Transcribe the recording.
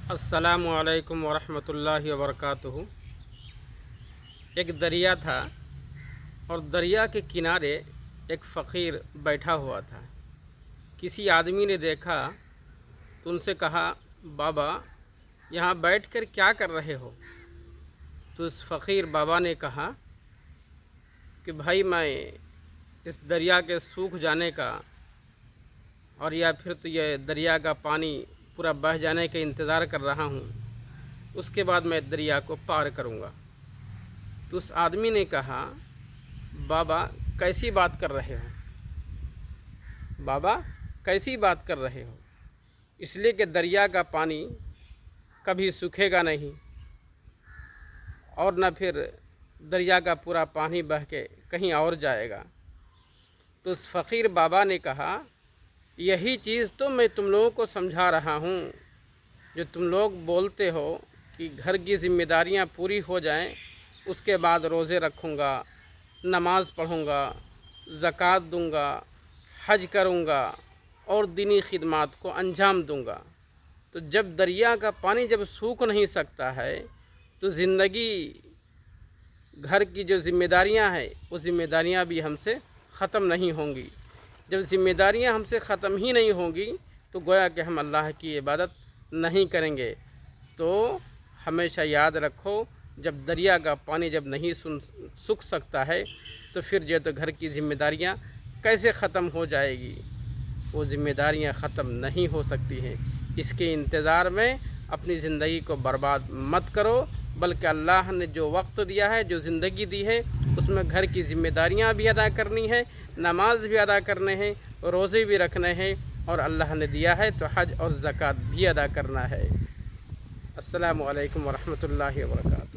अस्सलामु अलैकुम वरहमतुल्लाहि वबरकातुहू। एक दरिया था और दरिया के किनारे एक फ़कीर बैठा हुआ था। किसी आदमी ने देखा तो उनसे कहा, बाबा यहाँ बैठकर क्या कर रहे हो? तो उस फ़कीर बाबा ने कहा कि भाई मैं इस दरिया के सूख जाने का और या फिर तो ये दरिया का पानी पूरा बह जाने का इंतज़ार कर रहा हूँ, उसके बाद मैं दरिया को पार करूँगा। तो उस आदमी ने कहा, बाबा कैसी बात कर रहे हो? बाबा कैसी बात कर रहे हो? इसलिए कि दरिया का पानी कभी सूखेगा नहीं और न फिर दरिया का पूरा पानी बह के कहीं और जाएगा। तो उस फ़कीर बाबा ने कहा, यही चीज़ तो मैं तुम लोगों को समझा रहा हूँ। जो तुम लोग बोलते हो कि घर की ज़िम्मेदारियाँ पूरी हो जाएं, उसके बाद रोज़े रखूँगा, नमाज़ पढ़ूँगा, ज़कात दूँगा, हज करूँगा और दीनी खिदमात को अंजाम दूँगा। तो जब दरिया का पानी जब सूख नहीं सकता है तो ज़िंदगी घर की जो ज़िम्मेदारियाँ हैं वो ज़िम्मेदारियाँ भी हमसे ख़त्म नहीं होंगी। जब ज़िम्मेदारियाँ हमसे ख़त्म ही नहीं होंगी तो गोया कि हम अल्लाह की इबादत नहीं करेंगे। तो हमेशा याद रखो, जब दरिया का पानी जब नहीं सूख सकता है तो फिर जो तो घर की ज़िम्मेदारियाँ कैसे ख़त्म हो जाएगी? वो ज़िम्मेदारियाँ ख़त्म नहीं हो सकती हैं। इसके इंतज़ार में अपनी ज़िंदगी को बर्बाद मत करो, बल्कि अल्लाह ने जो वक्त दिया है, जो ज़िंदगी दी है, उसमें घर की ज़िम्मेदारियाँ भी अदा करनी है, नमाज भी अदा करने हैं, रोज़े भी रखने हैं और अल्लाह ने दिया है तो हज और ज़कात भी अदा करना है। अस्सलामु अलैकुम वरहमतुल्लाहि वबरकातुहू।